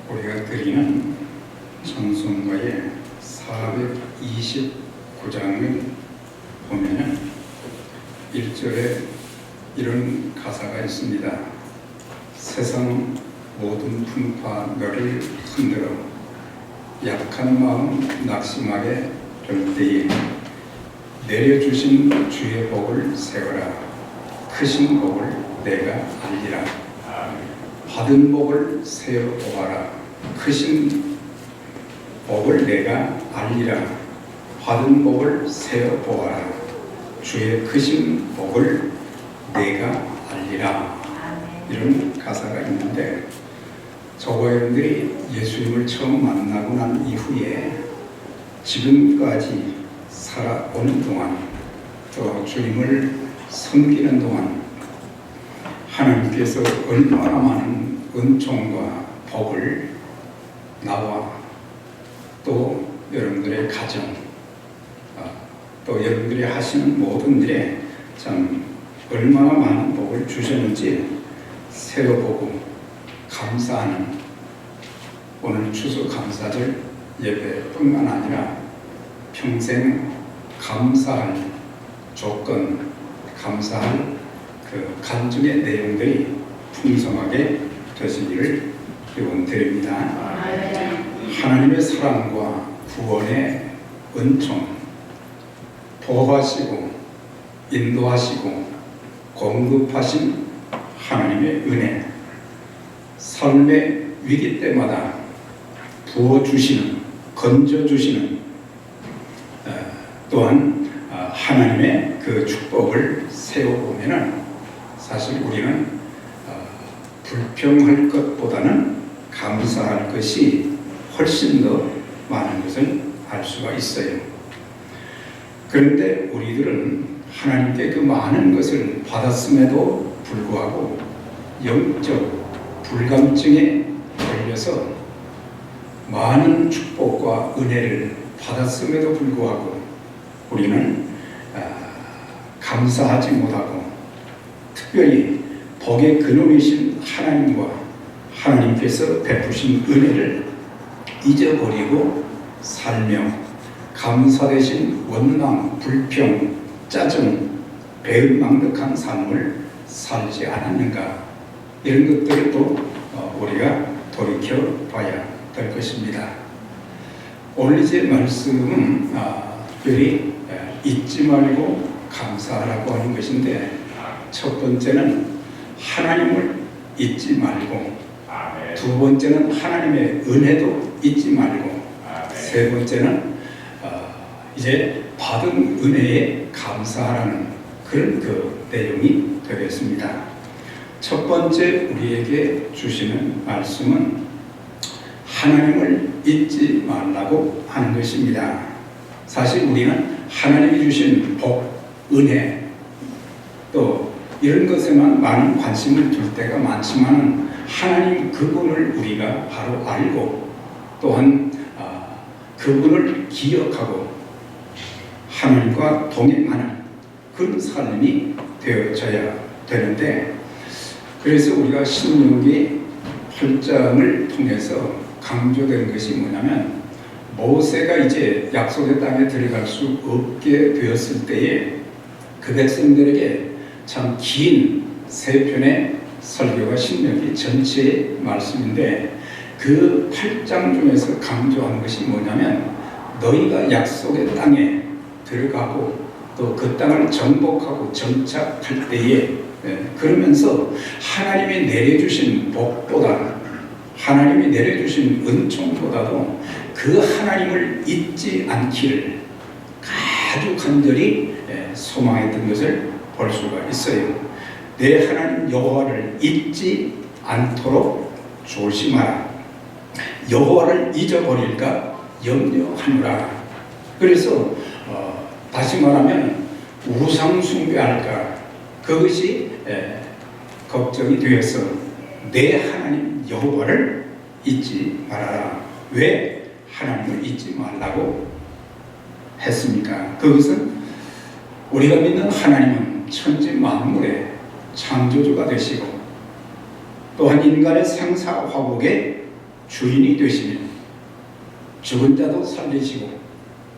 우리가 드리는 찬송가의 429장을 보면은 1절에 이런 가사가 있습니다. 세상 모든 풍파 너를 흔들어 약한 마음 낙심하게 될 때에 내려주신 주의 복을 세워라. 크신 복을 내가 알리라. 받은 복을 세어 보아라. 크신 복을 내가 알리라. 받은 복을 세어 보아라. 주의 크신 복을 내가 알리라. 이런 가사가 있는데, 저와 여러분들이 예수님을 처음 만나고 난 이후에 지금까지 살아오는 동안, 또 주님을 섬기는 동안 하나님께서 얼마나 많은 은총과 복을 나와 또 여러분들의 가정, 또 여러분들이 하시는 모든 일에 참 얼마나 많은 복을 주셨는지 세어보고 감사하는 오늘 추수감사절 예배뿐만 아니라 평생 감사할 조건, 감사할 그 간증의 내용들이 풍성하게 되시기를 기원드립니다. 하나님의 사랑과 구원의 은총, 보호하시고 인도하시고 공급하신 하나님의 은혜, 삶의 위기 때마다 부어주시는, 건져주시는, 또한 하나님의 그 축복을 세워보면은 사실 우리는 불평할 것보다는 감사할 것이 훨씬 더 많은 것을 알 수가 있어요. 그런데 우리들은 하나님께 그 많은 것을 받았음에도 불구하고 영적 불감증에 걸려서 많은 축복과 은혜를 받았음에도 불구하고 우리는 감사하지 못하고, 특별히 복의 근원이신 하나님과 하나님께서 베푸신 은혜를 잊어버리고 살며 감사 대신 원망, 불평, 짜증, 배은망덕한 삶을 살지 않았는가, 이런 것들을 또 우리가 돌이켜 봐야 될 것입니다. 오늘 이제 말씀은 특별히 잊지 말고 감사하라고 하는 것인데, 첫 번째는 하나님을 잊지 말고, 두 번째는 하나님의 은혜도 잊지 말고, 세 번째는 이제 받은 은혜에 감사하라는 그런 그 내용이 되겠습니다. 첫 번째 우리에게 주시는 말씀은 하나님을 잊지 말라고 하는 것입니다. 사실 우리는 하나님이 주신 복, 은혜, 또 이런 것에만 많은 관심을 둘 때가 많지만 하나님 그분을 우리가 바로 알고 또한 그분을 기억하고 하나님과 동행하는 그런 삶이 되어져야 되는데, 그래서 우리가 신명기 8장을 통해서 강조되는 것이 뭐냐면, 모세가 이제 약속의 땅에 들어갈 수 없게 되었을 때에 그 백성들에게 참 긴 세 편의 설교가 신명기 전체의 말씀인데, 그 8장 중에서 강조하는 것이 뭐냐면, 너희가 약속의 땅에 들어가고 또 그 땅을 정복하고 정착할 때에 그러면서 하나님이 내려주신 복보다, 하나님이 내려주신 은총보다도 그 하나님을 잊지 않기를 아주 간절히 소망했던 것을 볼 수가 있어요. 내 하나님 여호와를 잊지 않도록 조심하라. 여호와를 잊어버릴까 염려하노라. 그래서 다시 말하면 우상 숭배할까, 그것이 걱정이 되어서 내 하나님 여호와를 잊지 말아라. 왜 하나님을 잊지 말라고 했습니까? 그것은 우리가 믿는 하나님은 천지 만물의 창조주가 되시고 또한 인간의 생사화복의 주인이 되시며 죽은 자도 살리시고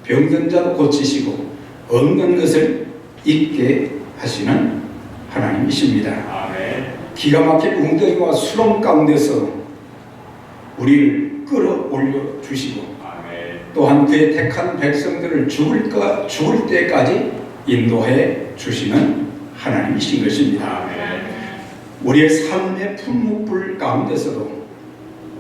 병든 자도 고치시고 없는 것을 있게 하시는 하나님이십니다. 아멘. 기가 막힌 웅덩이와 수렁 가운데서 우리를 끌어올려 주시고 아멘. 또한 그의 택한 백성들을 죽을 때까지 인도해 주시는 하나님이신 것입니다. 아멘. 우리의 삶의 품목불 가운데서도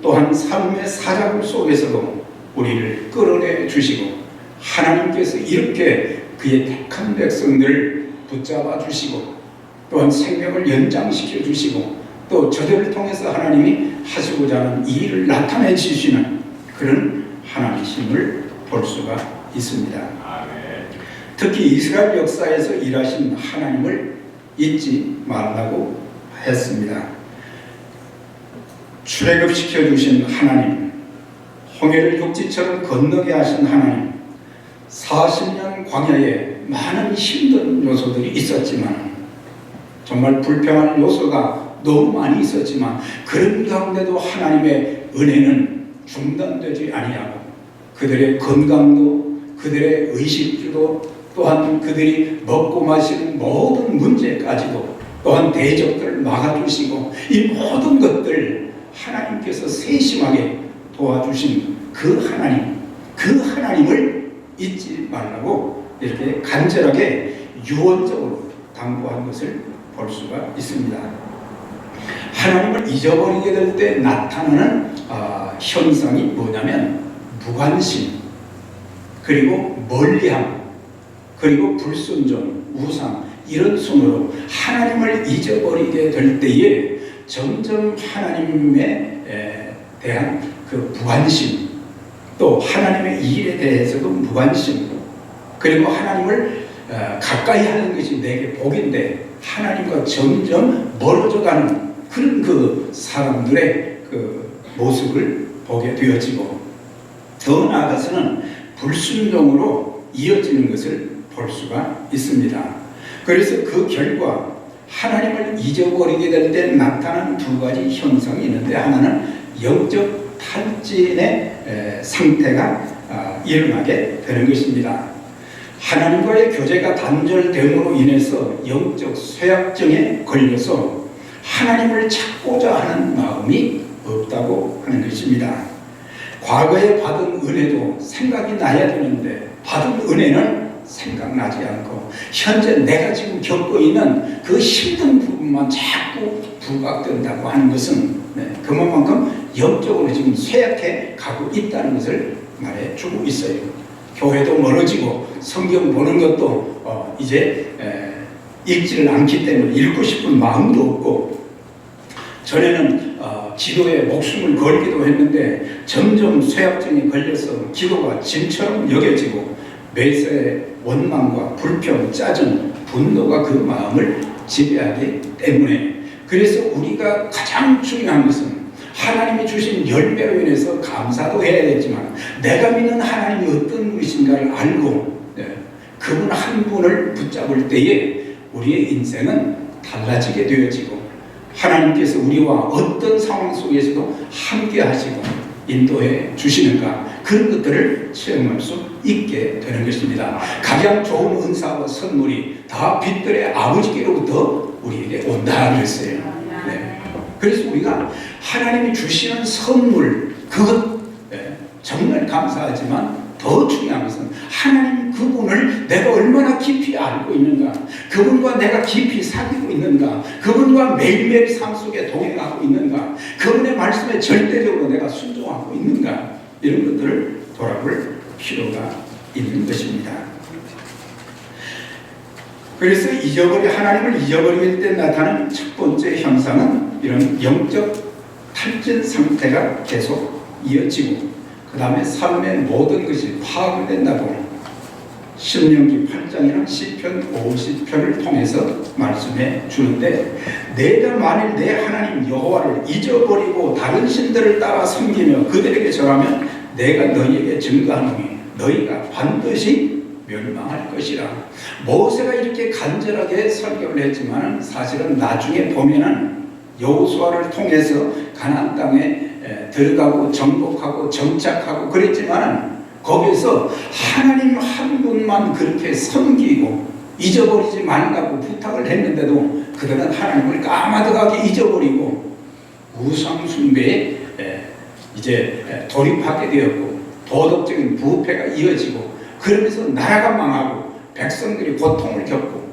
또한 삶의 사자굴 속에서도 우리를 끌어내 주시고 하나님께서 이렇게 그의 택한 백성들을 붙잡아 주시고 또한 생명을 연장시켜 주시고 또 저들을 통해서 하나님이 하시고자 하는 이 일을 나타내 주시는 그런 하나님이심을 볼 수가 있습니다. 아멘. 특히 이스라엘 역사에서 일하신 하나님을 잊지 말라고 했습니다. 출애굽시켜 주신 하나님, 홍해를 육지처럼 건너게 하신 하나님, 40년 광야에 많은 힘든 요소들이 있었지만 정말 불평하는 요소가 너무 많이 있었지만 그런 가운데도 하나님의 은혜는 중단되지 아니하고 그들의 건강도 그들의 의식주도 또한 그들이 먹고 마시는 모든 문제까지도 또한 대적들을 막아주시고 이 모든 것들 하나님께서 세심하게 도와주신 그 하나님을 잊지 말라고 이렇게 간절하게 유언적으로 당부한 것을 볼 수가 있습니다. 하나님을 잊어버리게 될 때 나타나는 현상이 뭐냐면 무관심, 그리고 멀리함, 그리고 불순종, 우상 이런 순으로 하나님을 잊어버리게 될 때에 점점 하나님에 대한 그 무관심, 또 하나님의 일에 대해서도 무관심, 그리고 하나님을 가까이 하는 것이 내게 복인데 하나님과 점점 멀어져가는 그런 그 사람들의 그 모습을 보게 되어지고 더 나아가서는 불순종으로 이어지는 것을 볼 수가 있습니다. 그래서 그 결과 하나님을 잊어버리게 될 때 나타나는 두 가지 현상이 있는데 하나는 영적 탈진의 상태가 일어나게 되는 것입니다. 하나님과의 교제가 단절됨으로 인해서 영적 쇠약증에 걸려서 하나님을 찾고자 하는 마음이 없다고 하는 것입니다. 과거에 받은 은혜도 생각이 나야 되는데 받은 은혜는 생각나지 않고 현재 내가 지금 겪고 있는 그 힘든 부분만 자꾸 부각된다고 하는 것은 그만큼 영적으로 지금 쇠약해 가고 있다는 것을 말해주고 있어요. 교회도 멀어지고 성경 보는 것도 이제 읽지를 않기 때문에 읽고 싶은 마음도 없고 전에는 기도에 목숨을 걸기도 했는데 점점 쇠약증에 걸려서 기도가 짐처럼 여겨지고 매사에 원망과 불평, 짜증, 분노가 그 마음을 지배하기 때문에 그래서 우리가 가장 중요한 것은 하나님이 주신 열매로 인해서 감사도 해야겠지만 내가 믿는 하나님이 어떤 분이신가를 알고 그분 한 분을 붙잡을 때에 우리의 인생은 달라지게 되어지고 하나님께서 우리와 어떤 상황 속에서도 함께 하시고 인도해 주시는가 그런 것들을 체험할 수 있게 되는 것입니다. 가장 좋은 은사와 선물이 다 빛들의 아버지께로부터 우리에게 온다 그랬어요. 그래서 우리가 하나님이 주시는 선물 그것 정말 감사하지만 더 중요한 것은 하나님 그분을 내가 얼마나 깊이 알고 있는가, 그분과 내가 깊이 사귀고 있는가, 그분과 매일매일 삶 속에 동행하고 있는가, 그분의 말씀에 절대적으로 내가 순종하고 있는가, 이런 것들을 돌아볼 필요가 있는 것입니다. 그래서 하나님을 잊어버릴 때 나타나는 첫 번째 현상은 이런 영적 탈진 상태가 계속 이어지고 그 다음에 삶의 모든 것이 파괴된다고 신명기 8장이나 시편 50편을 통해서 말씀해 주는데 내가 만일 내 하나님 여호와를 잊어버리고 다른 신들을 따라 섬기며 그들에게 절하면 내가 너희에게 증거하노니 너희가 반드시 멸망할 것이라. 모세가 이렇게 간절하게 설교를 했지만 사실은 나중에 보면은 여호수아를 통해서 가나안 땅에 들어가고 정복하고 정착하고 그랬지만 거기에서 하나님 한 분만 그렇게 섬기고 잊어버리지 말라고 부탁을 했는데도 그들은 하나님을 까마득하게 잊어버리고 우상 숭배에 이제 돌입하게 되었고 도덕적인 부패가 이어지고 그러면서 나라가 망하고 백성들이 고통을 겪고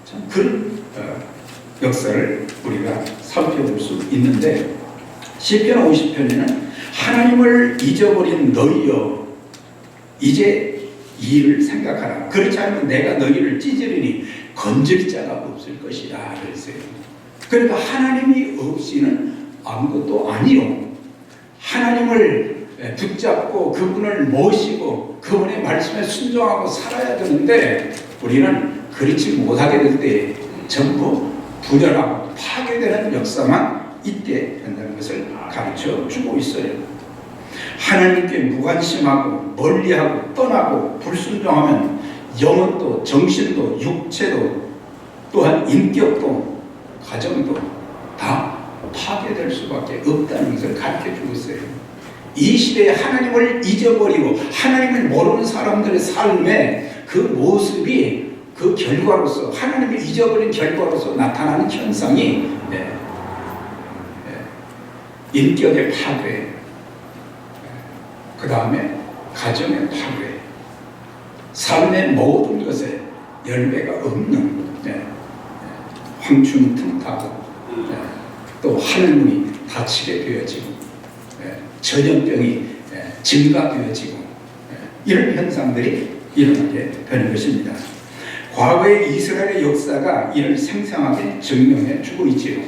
참 그런 역사를 우리가 살펴볼 수 있는데 시편 50편에는 하나님을 잊어버린 너희여 이제 이를 생각하라. 그렇지 않으면 내가 너희를 찢으리니 건질 자가 없을 것이라 그랬어요. 그러니까 하나님이 없이는 아무것도 아니요. 하나님을 붙잡고 그분을 모시고 그분의 말씀에 순종하고 살아야 되는데 우리는 그렇지 못하게 될 때 전부 분열하고 파괴되는 역사만 있게 된다는 것을 가르쳐 주고 있어요. 하나님께 무관심하고 멀리하고 떠나고 불순종하면 영혼도 정신도 육체도 또한 인격도 가정도 다 파괴될 수밖에 없다는 것을 가르쳐 주고 있어요. 이 시대에 하나님을 잊어버리고 하나님을 모르는 사람들의 삶의 그 모습이 그 결과로서 하나님을 잊어버린 결과로서 나타나는 현상이 인격의 파괴, 그 다음에 가정의 파괴, 삶의 모든 것에 열매가 없는 황충등하고 또 하늘문이 닫히게 되어지고 전염병이 증가되어지고 이런 현상들이 일어나게 되는 것입니다. 과거의 이스라엘의 역사가 이를 생생하게 증명해 주고 있지요.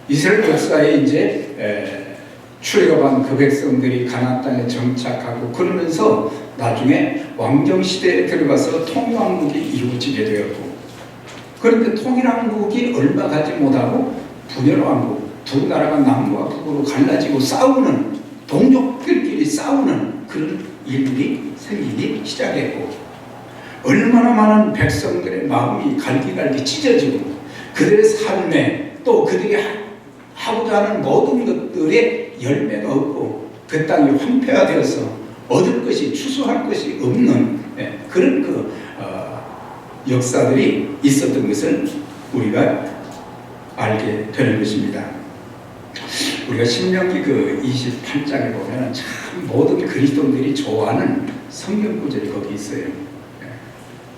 이스라엘 역사에 이제 출애굽한 그 백성들이 가나안 땅에 정착하고 그러면서 나중에 왕정 시대에 들어가서 통일왕국이 이루어지게 되었고 그런데 통일왕국이 얼마 가지 못하고 분열왕국 두 나라가 남과 북으로 갈라지고 싸우는 동족들끼리 싸우는 그런 일들이 생기기 시작했고 얼마나 많은 백성들의 마음이 갈기갈기 찢어지고 그들의 삶에 또 그들이 하고자 하는 모든 것들의 열매가 없고 그 땅이 황폐화되어서 얻을 것이 추수할 것이 없는 그런 역사들이 있었던 것을 우리가 알게 되는 것입니다. 우리가 신명기 그 28장에 보면 참 모든 그리스도인들이 좋아하는 성경 구절이 거기 있어요.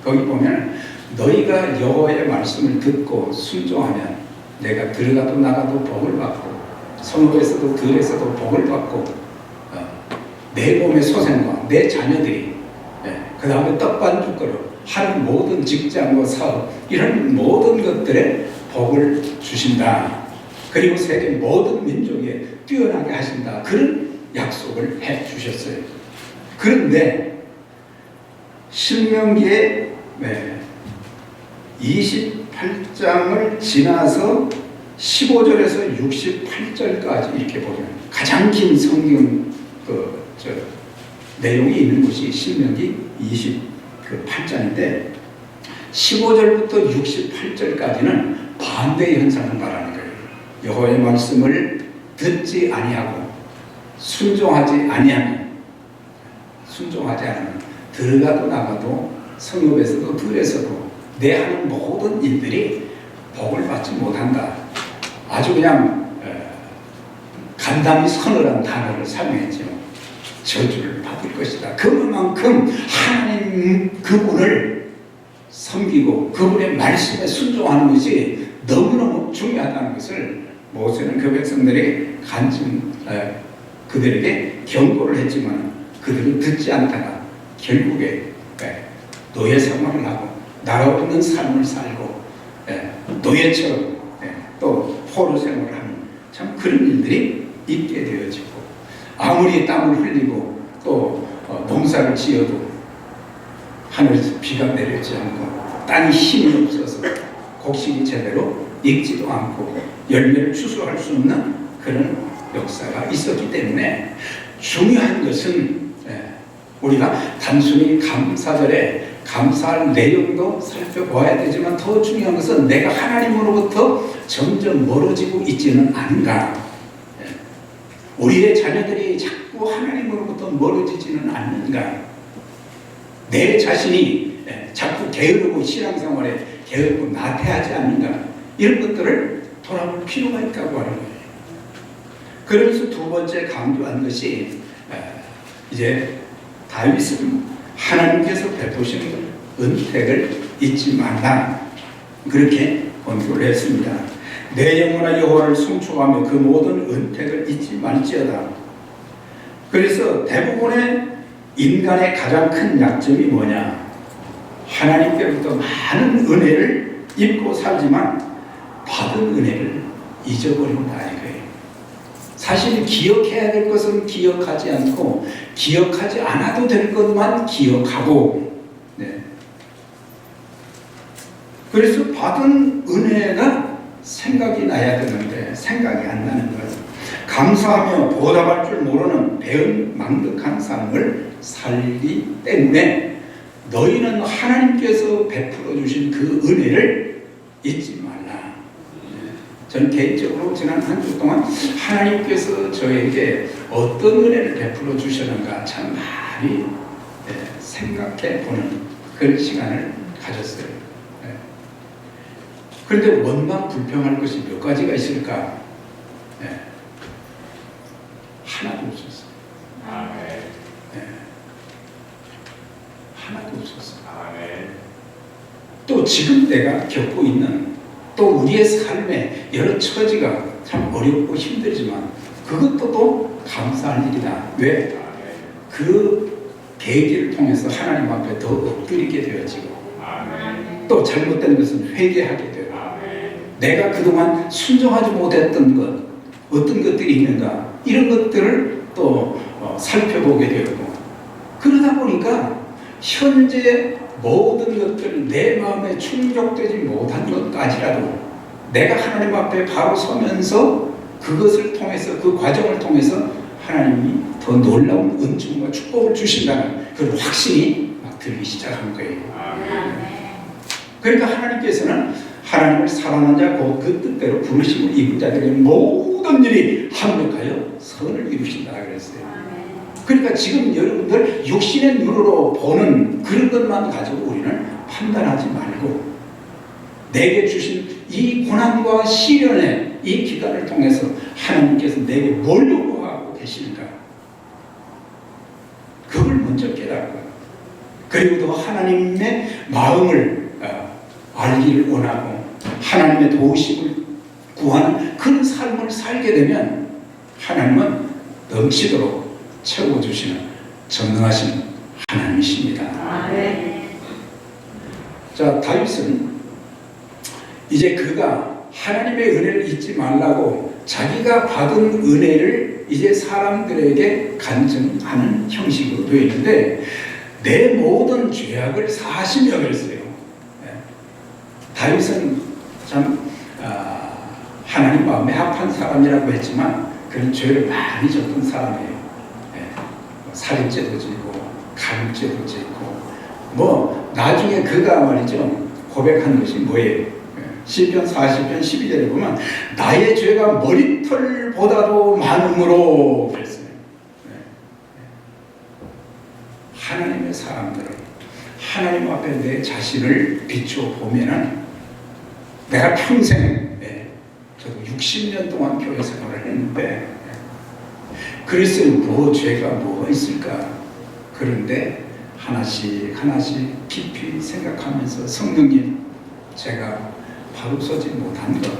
거기 보면 너희가 여호와의 말씀을 듣고 순종하면 내가 들어가도 나가도 복을 받고 성읍에서도 들에서도 복을 받고 내 몸의 소생과 내 자녀들이 그 다음에 떡반죽거로 하는 모든 직장과 사업 이런 모든 것들에 복을 주신다. 그리고 세계 모든 민족에 뛰어나게 하신다. 그런 약속을 해 주셨어요. 그런데 신명기의 28장을 지나서 15절에서 68절까지 이렇게 보면 가장 긴 성경 내용이 있는 곳이 신명기 28장인데 15절부터 68절까지는 반대의 현상을 말하는 거예요. 여호와의 말씀을 듣지 아니하고 순종하지 않으면 들어가도 나가도 성읍에서도 들에서도 내 하는 모든 일들이 복을 받지 못한다. 아주 그냥 간담이 서늘한 단어를 사용했죠. 저주를 받을 것이다. 그만큼 하나님 그분을 섬기고 그분의 말씀에 순종하는 것이 너무너무 중요하다는 것을 모세는 그 백성들에게 그들에게 경고를 했지만 그들은 듣지 않다가 결국에 노예 생활을 하고 나라 없는 삶을 살고 노예처럼 또 포로 생활을 하는 참 그런 일들이 있게 되어지고 아무리 땀을 흘리고 또 농사를 지어도 하늘에서 비가 내리지 않고 땅이 힘이 없어서 곡식이 제대로 익지도 않고 열매를 추수할 수 없는 그런 역사가 있었기 때문에 중요한 것은 우리가 단순히 감사절에 감사할 내용도 살펴봐야 되지만 더 중요한 것은 내가 하나님으로부터 점점 멀어지고 있지는 않은가. 우리의 자녀들이 자꾸 하나님으로부터 멀어지지는 않는가? 내 자신이 자꾸 게으르고 신앙생활에 게으르고 나태하지 않는가? 이런 것들을 돌아볼 필요가 있다고 하는 거예요. 그래서 두 번째 강조한 것이 이제 다윗은 하나님께서 베푸신 은택을 잊지 말라, 그렇게 권고를 했습니다. 내 영혼아 여호와를 송축하며 그 모든 은택을 잊지 말지어다. 그래서 대부분의 인간의 가장 큰 약점이 뭐냐? 하나님께로부터 많은 은혜를 입고 살지만 받은 은혜를 잊어버린다 이거예요. 사실 기억해야 될 것은 기억하지 않고 기억하지 않아도 될 것만 기억하고, 네. 그래서 받은 은혜가 생각이 나야 되는데 생각이 안 나는 거예요. 감사하며 보답할 줄 모르는 배은망덕한 삶을 살기 때문에 너희는 하나님께서 베풀어 주신 그 은혜를 잊지 말라. 저는 개인적으로 지난 한 주 동안 하나님께서 저에게 어떤 은혜를 베풀어 주셨는가 참 많이 생각해 보는 그런 시간을 가졌어요. 그런데 원망 불평할 것이 몇 가지가 있을까? 하나도 없었어요. 하나도 없었어요. 또 지금 내가 겪고 있는 또 우리의 삶의 여러 처지가 참 어렵고 힘들지만 그것도 또 감사할 일이다. 왜? 그 계기를 통해서 하나님 앞에 더 엎드리게 되어지고 또 잘못된 것은 회개하게 되고 내가 그동안 순종하지 못했던 것, 어떤 것들이 있는가 이런 것들을 또 살펴보게 되고, 그러다 보니까 현재 모든 것들 내 마음에 충족되지 못한 것까지라도 내가 하나님 앞에 바로 서면서 그것을 통해서 그 과정을 통해서 하나님이 더 놀라운 은총과 축복을 주신다는 그런 확신이 막 들기 시작한 거예요. 그러니까 하나님께서는 하나님을 사랑하는 자 곧 그 뜻대로 부르심을 입은 자들에게 모든 일이 합력하여 선을 이루신다 그랬어요. 그러니까 지금 여러분들 육신의 눈으로 보는 그런 것만 가지고 우리는 판단하지 말고 내게 주신 이 고난과 시련의 이 기간을 통해서 하나님께서 내게 뭘 요구하고 계시는가, 그걸 먼저 깨닫고 그리고 또 하나님의 마음을 알기를 원하고 하나님의 도우심을 구하는 그런 삶을 살게 되면 하나님은 넘치도록 채워주시는 전능하신 하나님이십니다. 자, 다윗은 이제 그가 하나님의 은혜를 잊지 말라고 자기가 받은 은혜를 이제 사람들에게 간증하는 형식으로 되어 있는데 내 모든 죄악을 사하시며 그랬어요. 다윗은 참 하나님 마음에 합한 사람이라고 했지만 그런 죄를 많이 졌던 사람이에요. 살인죄도 짓고 간음죄도 짓고 뭐 나중에 그가 말이죠 고백한 것이 뭐예요? 시편 40편 12절에 보면 나의 죄가 머리털보다도 많음으로 그랬어요. 하나님의 사람들은 하나님 앞에 내 자신을 비추어 보면은 내가 평생 저도 60년 동안 교회 생활을 했는데 그랬어요. 뭐 죄가 뭐가 있을까? 그런데 하나씩 하나씩 깊이 생각하면서 성령님, 제가 바로 서지 못한 것,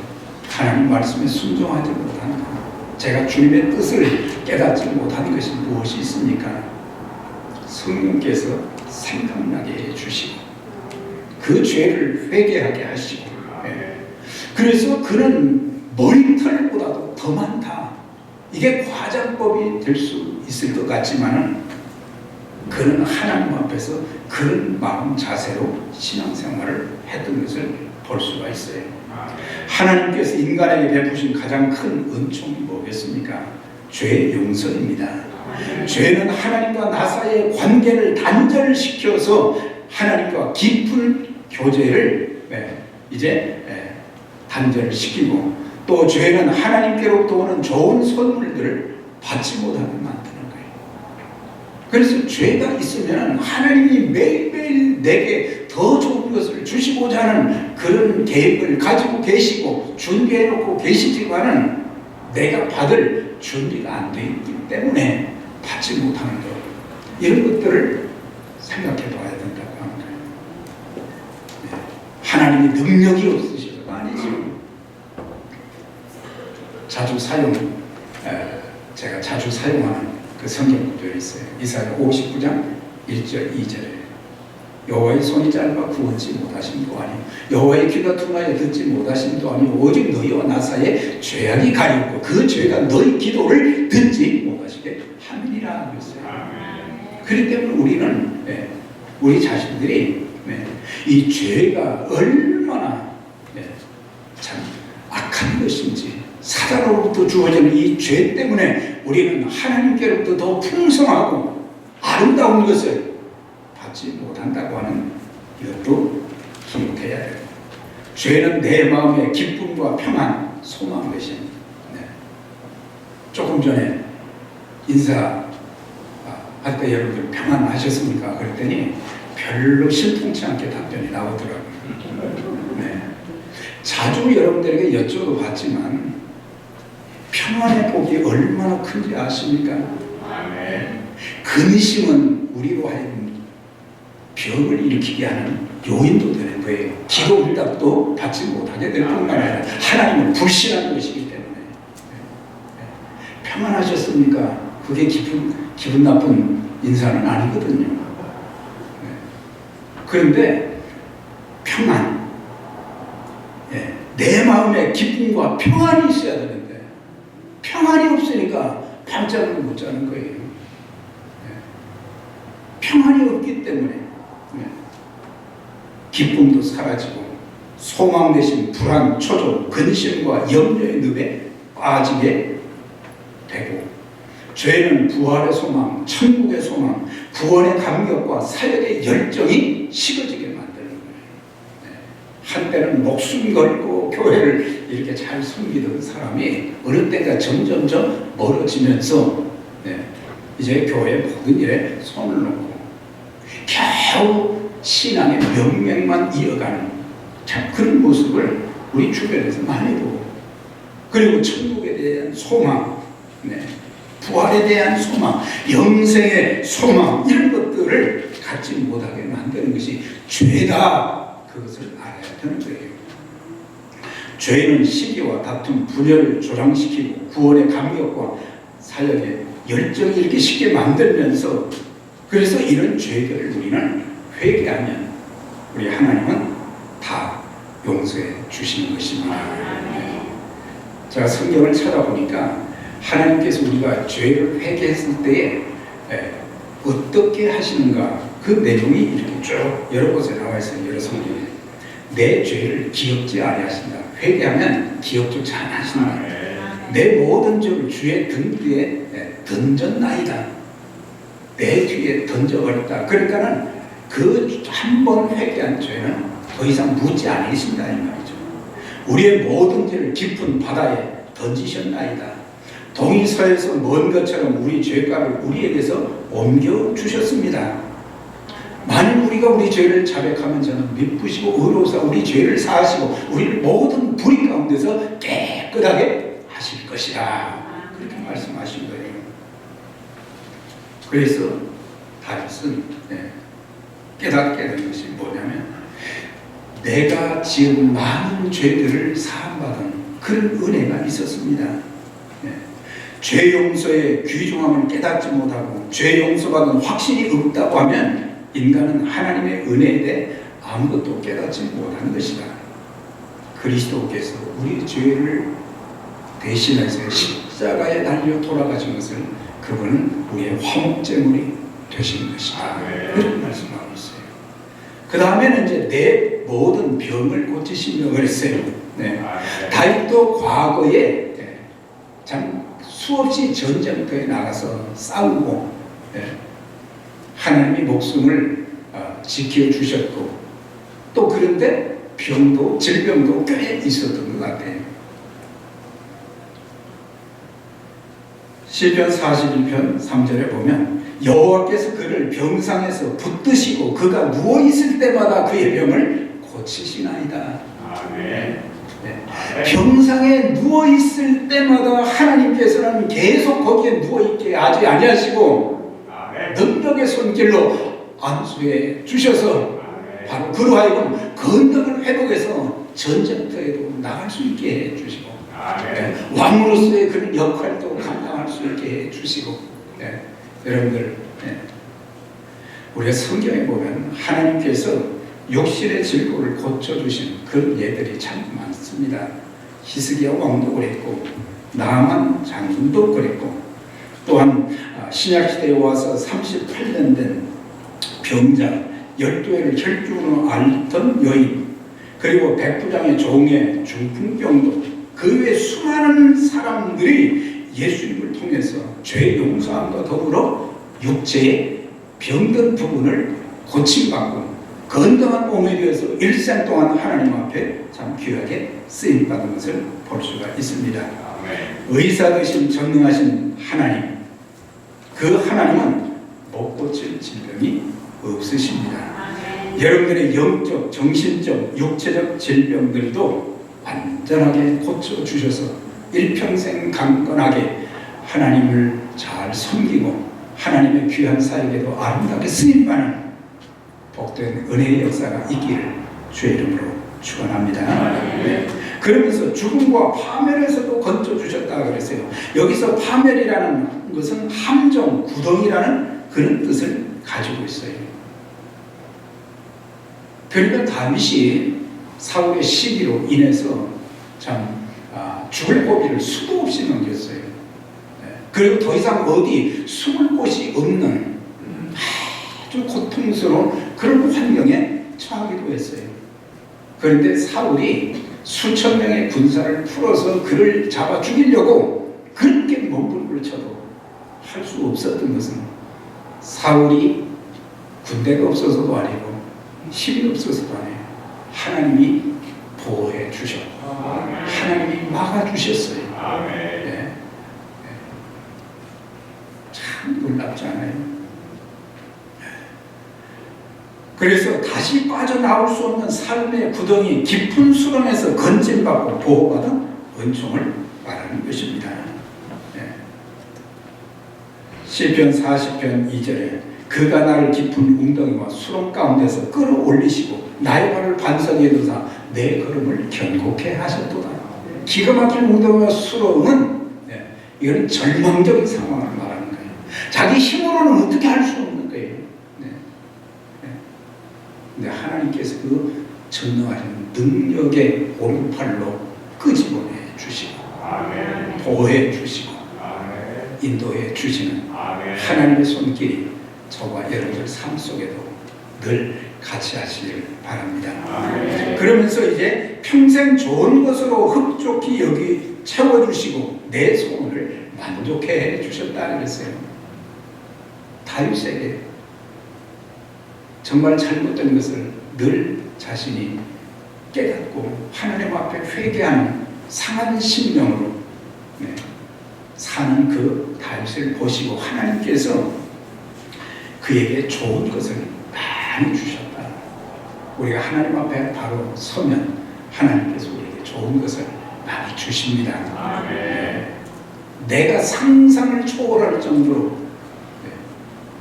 하나님 말씀에 순종하지 못한 것, 제가 주님의 뜻을 깨닫지 못한 것이 무엇이 있습니까? 성령께서 생각나게 해주시고 그 죄를 회개하게 하시고 그래서 그는 머리털보다도 더 많다. 이게 과장법이 될 수 있을 것 같지만은 그는 하나님 앞에서 그런 마음 자세로 신앙생활을 했던 것을 볼 수가 있어요. 하나님께서 인간에게 베푸신 가장 큰 은총이 뭐겠습니까? 죄 용서입니다. 죄는 하나님과 나 사이의 관계를 단절시켜서 하나님과 깊은 교제를 이제 단절시키고 또 죄는 하나님께로부터 오는 좋은 선물들을 받지 못하게 만드는 거예요. 그래서 죄가 있으면 하나님이 매일매일 내게 더 좋은 것을 주시고자 하는 그런 계획을 가지고 계시고 준비해 놓고 계시지만은 내가 받을 준비가 안 되어 있기 때문에 받지 못하는 것, 이런 것들을 생각해 봐야 된다고 합니다. 네. 하나님이 능력이 없으셔서가 아니죠. 제가 자주 사용하는 그 성경 구절이 있어요. 이사야 59장 1절 2절에 여호와의 손이 짧아 구원치 못하심도 아니요 여호와의 귀가 둔하여 듣지 못하심도 아니요 오직 너희와 나 사이에 죄악이 가리고 그 죄가 너희 기도를 듣지 못하시게 함이니라 그랬어요. 그렇기 때문에 우리는 우리 자신들이 이 죄가 얼마나 참 악한 것인지, 사단으로부터 주어지는 이 죄 때문에 우리는 하나님께로부터 더 풍성하고 아름다운 것을 받지 못한다고 하는 이것도 기억해야 돼요. 죄는 내 마음의 기쁨과 평안, 소망 대신 조금 전에 인사할 때 여러분들 평안하셨습니까? 그랬더니 별로 신통치 않게 답변이 나오더라고요. 자주 여러분들에게 여쭤봤지만 평안의 복이 얼마나 큰지 아십니까? 근심은 우리로 하여금 병을 일으키게 하는 요인도 되는 거예요. 기도 응답도 받지 못하게 될 뿐만 아니라 하나님을 불신하는 것이기 때문에. 평안하셨습니까? 그게 기분 나쁜 인사는 아니거든요. 그런데 평안, 내 마음에 기쁨과 평안이 있어야 되는데 평안이 없으니까 밤잠을 못 자는 거예요. 평안이 없기 때문에 기쁨도 사라지고 소망 대신 불안, 초조, 근심과 염려의 늪에 빠지게 되고, 죄는 부활의 소망, 천국의 소망, 구원의 감격과 사역의 열정이 식어지게 만드는 거예요. 한때는 목숨 걸고 교회를 이렇게 잘 섬기던 사람이 어느 때가 점점점 멀어지면서 이제 교회 모든 일에 손을 놓고 겨우 신앙의 명맥만 이어가는 참 그런 모습을 우리 주변에서 많이 보고, 그리고 천국에 대한 소망, 부활에 대한 소망, 영생의 소망, 이런 것들을 갖지 못하게 만드는 것이 죄다, 그것을 알아야 되는 거예요. 죄는 시기와 다툼, 분열을 조장시키고 구원의 감격과 사역의 열정이 이렇게 쉽게 만들면서, 그래서 이런 죄들을 우리는 회개하면 우리 하나님은 다 용서해 주시는 것입니다. 제가 성경을 찾아보니까 하나님께서 우리가 죄를 회개했을 때에 어떻게 하시는가, 그 내용이 이렇게 쭉 여러 곳에 나와 있어요. 여러 성경에. 내 죄를 기억지 아니하신다. 회개하면 기억조차 안 하신다. 내 모든 죄를 주의 등 뒤에 던졌나이다. 내 뒤에 던져버렸다. 그러니까는 그 한 번 회개한 죄는 더 이상 묻지 않으신다 이 말이죠. 우리의 모든 죄를 깊은 바다에 던지셨나이다. 동이서에서 먼 것처럼 우리 죄값을 우리에게서 옮겨주셨습니다. 만일 우리가 우리 죄를 자백하면 저는 미쁘시고 의로우사 우리 죄를 사하시고 우리를 모든 불의 가운데서 깨끗하게 하실 것이다. 그렇게 말씀하신 거예요. 그래서 다윗은 깨닫게 된 것이 뭐냐면, 내가 지은 많은 죄들을 사함받은 그런 은혜가 있었습니다. 죄 용서의 귀중함을 깨닫지 못하고 죄 용서받은 확신이 없다고 하면 인간은 하나님의 은혜에 대해 아무것도 깨닫지 못하는 것이다. 그리스도께서 우리 죄를 대신해서 십자가에 달려 돌아가신 것을, 그분은 우리의 화목제물이 되신 것이다. 그런 말씀하고 있어요. 그 다음에는 이제 내 모든 병을 고치시며 그랬어요. 다윗도 과거에 참 수없이 전쟁터에 나가서 싸우고 하나님이 목숨을 지켜주셨고, 또 그런데 병도 질병도 꽤 있었던 것 같아요. 시편 41편 3절에 보면 여호와께서 그를 병상에서 붙드시고 그가 누워 있을 때마다 그의 병을 고치시나이다. 아멘. 네. 아멘. 병상에 누워 있을 때마다 하나님께서는 계속 거기에 누워 있게 하지 아니하시고 아멘. 능력의 손길로 안수해 주셔서 아멘. 바로 그로 하여금 건강을 회복해서 전쟁터에도 나갈 수 있게 해 주시고 아멘. 왕으로서의 그런 역할도 감당할 수 있게 해 주시고 여러분들 우리가 성경에 보면 하나님께서 육신의 질고를 고쳐주신 그런 예들이 참 많습니다. 히스기야 왕도 그랬고 나아만 장군도 그랬고 또한 신약시대에 와서 38년 된 병자 12회를 혈중으로 앓던 여인 그리고 백부장의 종의 중풍병도 그 외 수많은 사람들이 예수님을 통해서 죄 용서함과 더불어 육체의 병든 부분을 고침받고 건강한 몸에 대해서 일생 동안 하나님 앞에 참 귀하게 쓰임받은 것을 볼 수가 있습니다. 아멘. 의사 되신 전능하신 하나님, 그 하나님은 못 고칠 질병이 없으십니다. 여러분들의 영적, 정신적, 육체적 질병들도 완전하게 고쳐주셔서 일평생 강건하게 하나님을 잘 섬기고 하나님의 귀한 사역에도 아름답게 쓰임받는 복된 은혜의 역사가 있기를 주의 이름으로 축원합니다. 그러면서 죽음과 파멸에서도 건져주셨다 그랬어요. 여기서 파멸이라는 것은 함정, 구덩이라는 그런 뜻을 가지고 있어요. 그러니까 다윗이 사울의 시기로 인해서 참 죽을 고비를 수도 없이 넘겼어요. 그리고 더 이상 어디 숨을 곳이 없는 아주 고통스러운 그런 환경에 처하기도 했어요. 그런데 사울이 수천 명의 군사를 풀어서 그를 잡아 죽이려고 그렇게 몸부림을 쳐도 할 수 없었던 것은 사울이 군대가 없어서도 아니고 힘이 없어서도 아니에요. 하나님이 보호해 주셨고 하나님이 막아주셨어요. 네. 참 놀랍지 않아요? 그래서 다시 빠져나올 수 없는 삶의 구덩이 깊은 수렁에서 건진받고 보호받은 은총을 말하는 것입니다. 시편 40편 2절에 그가 나를 깊은 웅덩이와 수렁 가운데서 끌어올리시고 나의 발을 반석에 두사 내 걸음을 견고케 하셨도다. 기가 막힌 웅덩이와 수렁은 이건 절망적인 상황을 말하는 거예요. 자기 힘으로는 어떻게 할 수 없는 거예요. 근데 하나님께서 그 전능하신 능력의 오른팔로 끄집어내 주시고 보호해 주시고 인도해 주시는 하나님의 손길이 저와 여러분들 삶 속에도 늘 같이 하시길 바랍니다. 그러면서 이제 평생 좋은 것으로 흡족히 여기 채워주시고 내 소원을 만족해 해 주셨다 그랬어요. 다윗에게 정말 잘못된 것을 늘 자신이 깨닫고 하나님 앞에 회개하는 상한 심령으로 사는 그 다윗을 보시고 하나님께서 그에게 좋은 것을 많이 주셨다. 우리가 하나님 앞에 바로 서면 하나님께서 우리에게 좋은 것을 많이 주십니다. 내가 상상을 초월할 정도로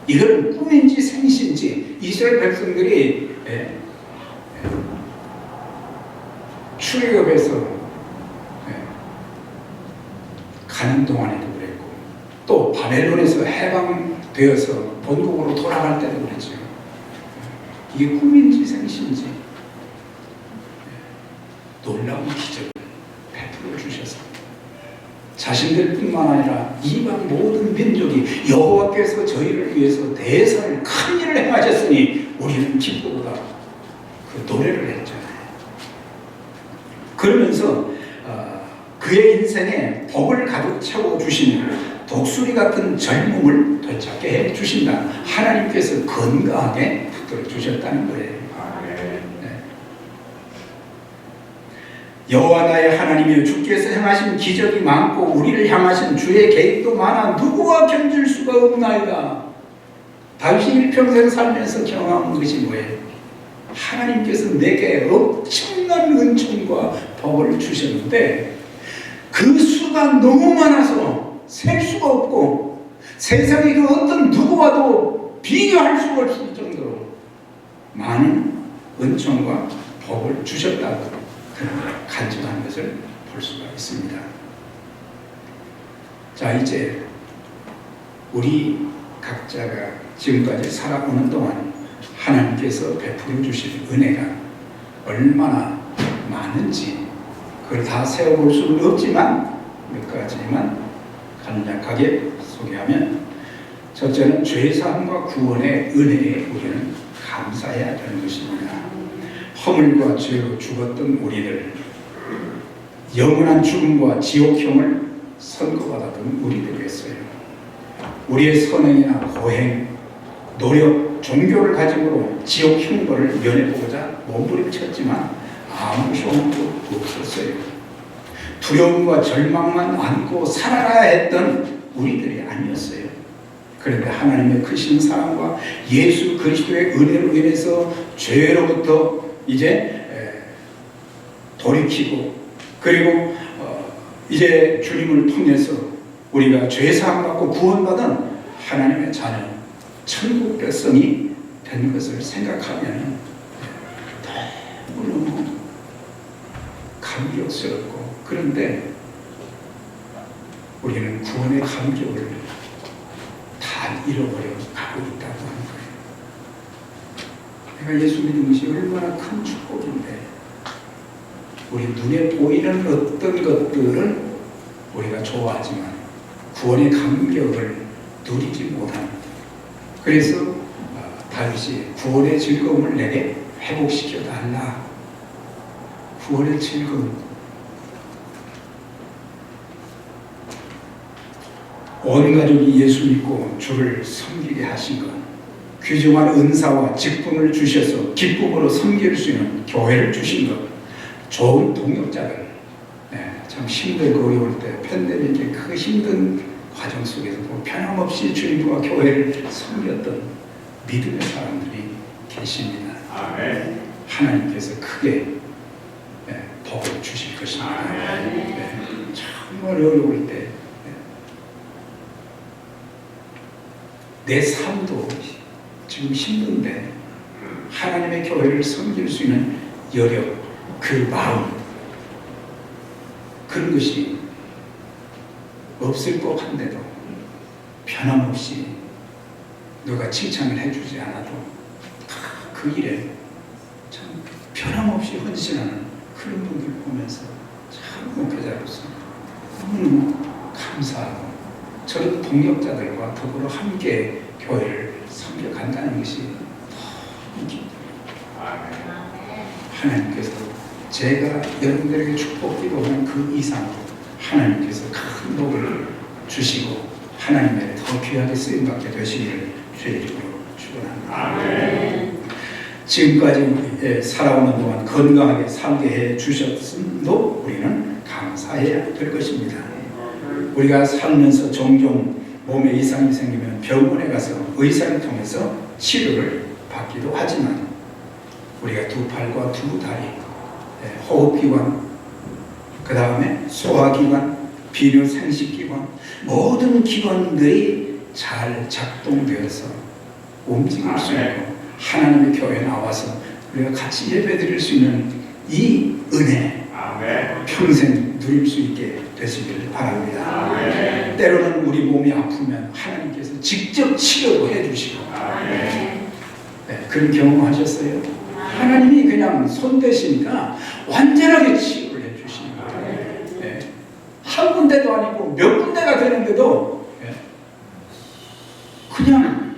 이건 꿈인지 생신지 이스라엘 백성들이 출애굽에서 가는 동안에도 그랬고 또 바벨론에서 해방되어서 본국으로 돌아갈 때도 그랬죠. 이게 꿈인지 생신지 놀라운 기적을 베풀어 주셔서 자신들뿐만 아니라 이방 모든 민족이 여호와께서 저희를 위해서 대선을 큰 일을 행하셨으니 우리는 기쁘도다 그 노래를 했잖아요. 그러면서 그의 인생에 복을 가득 채워주시는 독수리 같은 젊음을 되찾게 해주신다. 하나님께서 건강하게 붙들어 주셨다는 거예요. 여호와 나의 하나님이여 주께서 행하신 기적이 많고 우리를 향하신 주의 계획도 많아 누구와 견줄 수가 없나이다. 다윗이 일평생 살면서 경험한 것이 뭐예요? 하나님께서 내게 엄청난 은총과 복을 주셨는데 그 수가 너무 많아서 셀 수가 없고 세상의 그 어떤 누구와도 비교할 수가 없을 정도로 많은 은총과 복을 주셨다고 간증한 것을 볼 수가 있습니다. 자, 이제 우리 각자가 지금까지 살아오는 동안 하나님께서 베풀어 주신 은혜가 얼마나 많은지 그걸 다 세어볼 수는 없지만 몇 가지만 간략하게 소개하면, 첫째는 죄사함과 구원의 은혜에 우리는 감사해야 되는 것입니다. 허물과 죄로 죽었던 우리들, 영원한 죽음과 지옥형을 선고받았던 우리들이었어요. 우리의 선행이나 고행, 노력, 종교를 가지고 지옥 형벌을 면해보고자 몸부림쳤지만 아무 효험도 없었어요. 두려움과 절망만 안고 살아가야 했던 우리들이 아니었어요. 그런데 하나님의 크신 사랑과 예수 그리스도의 은혜로 인해서 죄로부터 이제 돌이키고, 그리고 이제 주님을 통해서 우리가 죄사함 받고 구원받은 하나님의 자녀, 천국 백성이 된 것을 생각하면 너무 감격스럽고, 그런데 우리는 구원의 감격을 다 잃어버려 가고 있다고 하는 거예요. 내가 예수 믿는 것이 얼마나 큰 축복인데 우리 눈에 보이는 어떤 것들은 우리가 좋아하지만 구원의 감격을 누리지 못하는, 그래서 다윗이 구원의 즐거움을 내게 회복시켜 달라. 구원의 즐거움, 온 가족이 예수 믿고 주를 섬기게 하신 것, 귀중한 은사와 직분을 주셔서 기쁨으로 섬길 수 있는 교회를 주신 것, 좋은 동역자들, 참 힘들고 어려울 때 팬데믹의 그 힘든 과정 속에서도 변함없이 주님과 교회를 섬겼던 믿음의 사람들이 계십니다. 아멘. 하나님께서 크게 복을 주실 것입니다. 정말 어려울 때 내 삶도 지금 힘든데 하나님의 교회를 섬길 수 있는 여력, 그 마음, 그런 것이 없을 법한데도 변함없이 누가 칭찬을 해주지 않아도 그 일에 참 변함없이 헌신하는 그런 분들 보면서 참 목회자로서 너무너무 감사하고, 저런 동역자들과 더불어 함께 교회를 섬겨간다는 것이 너무 기뻐요. 하나님께서 제가 여러분들에게 축복 기도하는 그 이상으로 하나님께서 큰 복을 주시고 하나님의 더 귀하게 쓰임받게 되시기를 주의 이름으로 축원합니다. 지금까지 살아오는 동안 건강하게 살게 해 주셨음도 우리는 감사해야 될 것입니다. 우리가 살면서 종종 몸에 이상이 생기면 병원에 가서 의사를 통해서 치료를 받기도 하지만 우리가 두 팔과 두 다리, 호흡기관, 그 다음에 소화기관, 비뇨 생식기관, 모든 기관들이 잘 작동되어서 움직일 수 있고 하나님의 교회에 나와서 우리가 같이 예배드릴 수 있는 이 은혜 평생 누릴 수 있게 되시길 바랍니다. 때로는 우리 몸이 아프면 하나님께서 직접 치료도 해주시고, 그런 경험하셨어요? 하나님이 그냥 손대시니까 완전하게 치료를 해주시는 거예요. 한 군데도 아니고 몇 군데가 되는데도 그냥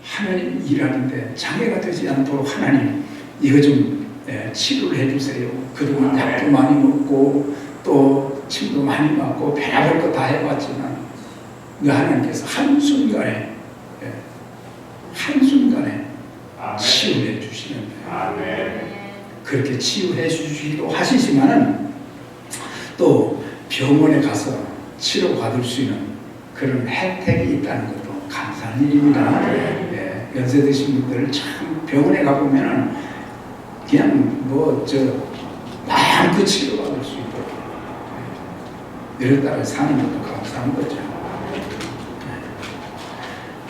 하나님 일하는데 장애가 되지 않도록 하나님 이거 좀 치료를 해주세요. 그동안 약도 많이 먹고 또 침도 많이 맞고 별의별 거 다 해봤지만 하나님께서 한순간에 치유해 주시는 거예요. 그렇게 치유해 주시기도 하시지만은 또 병원에 가서 치료받을 수 있는 그런 혜택이 있다는 것도 감사한 일입니다. 예, 연세 드신 분들 참 병원에 가보면은 그냥 마음껏 치료받을 수 있도록 이런 따라 사는 것도 감사한 거죠.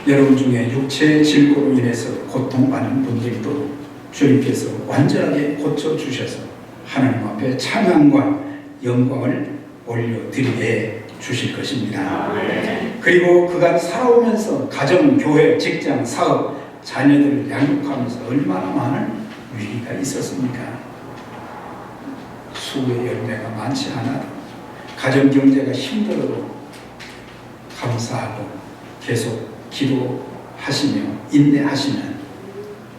여러분 중에 육체의 질고로 인해서 고통받는 분들도 주님께서 완전하게 고쳐주셔서 하나님 앞에 찬양과 영광을 올려드리게 주실 것입니다. 그리고 그간 살아오면서 가정, 교회, 직장, 사업, 자녀들을 양육하면서 얼마나 많은 위기가 있었습니까? 수의 열매가 많지 않아도 가정 경제가 힘들어도 감사하고 계속 기도하시며 인내하시면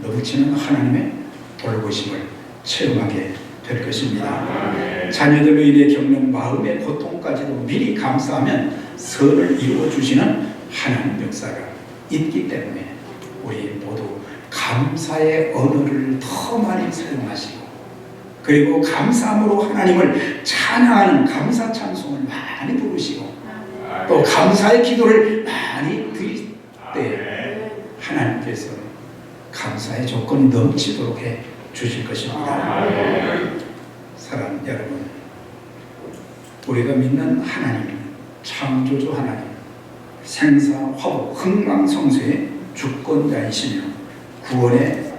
넘치는 하나님의 돌보심을 체험하게 될 것입니다. 자녀들로 인해 겪는 마음의 고통까지도 미리 감사하면 선을 이루어주시는 하나님 역사가 있기 때문에 우리 모두 감사의 언어를 더 많이 사용하시고 그리고 감사함으로 하나님을 찬양하는 감사 찬송을 많이 부르시고 또 감사의 기도를 많이 드릴 때 하나님께서 감사의 조건이 넘치도록 해 주실 것입니다. 사랑하는 여러분, 우리가 믿는 하나님, 창조주 하나님, 생사, 화복, 흥망성쇠의 주권자이시며 구원의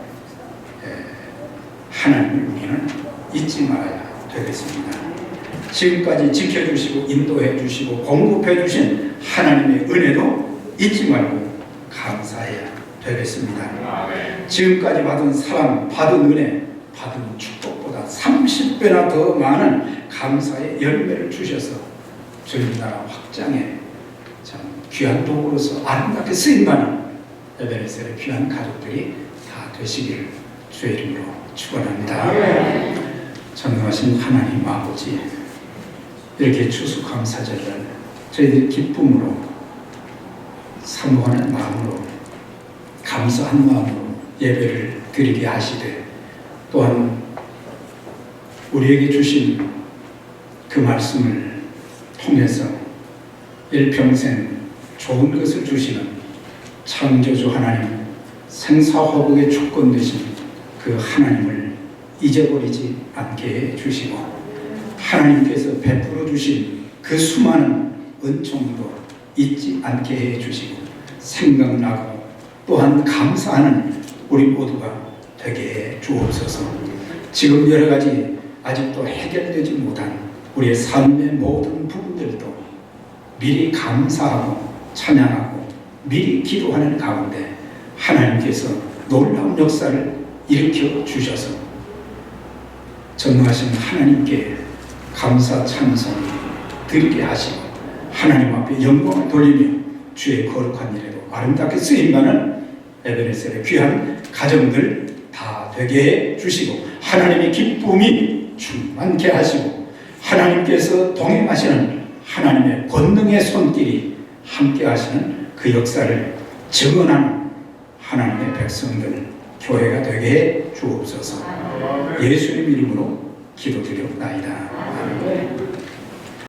하나님을 우리는 잊지 말아야 되겠습니다. 지금까지 지켜주시고 인도해 주시고 공급해 주신 하나님의 은혜도 잊지 말고 감사해야 되겠습니다. 지금까지 받은 사랑, 받은 은혜, 받은 축복보다 30배나 더 많은 감사의 열매를 주셔서 주님 나라 확장에 참 귀한 도구로서 아름답게 쓰임받는 에베네셀의 귀한 가족들이 다 되시기를 주의 이름으로 축원합니다. 전능하신 하나님 아버지, 이렇게 추수감사절을 저희들이 기쁨으로 사모하는 마음으로 감사한 마음으로 예배를 드리게 하시되 또한 우리에게 주신 그 말씀을 통해서 일평생 좋은 것을 주시는 창조주 하나님, 생사화복의 주권 되신 그 하나님을 잊어버리지 않게 해주시고 하나님께서 베풀어 주신 그 수많은 은총도 잊지 않게 해주시고 생각나고 또한 감사하는 우리 모두가 되게 해 주옵소서. 지금 여러 가지 아직도 해결되지 못한 우리의 삶의 모든 부분들도 미리 감사하고 찬양하고 미리 기도하는 가운데 하나님께서 놀라운 역사를 일으켜 주셔서 전능하신 하나님께 감사 찬송 드리게 하시고 하나님 앞에 영광을 돌리며 주의 거룩한 일에도 아름답게 쓰임받는 에베네셀의 귀한 가정들 다 되게 해 주시고 하나님의 기쁨이 충만케 하시고 하나님께서 동행하시는 하나님의 권능의 손길이 함께 하시는 그 역사를 증언하는 하나님의 백성들 교회가 되게 해 주옵소서. 예수님 이름으로 기도드렸나이다. 아멘.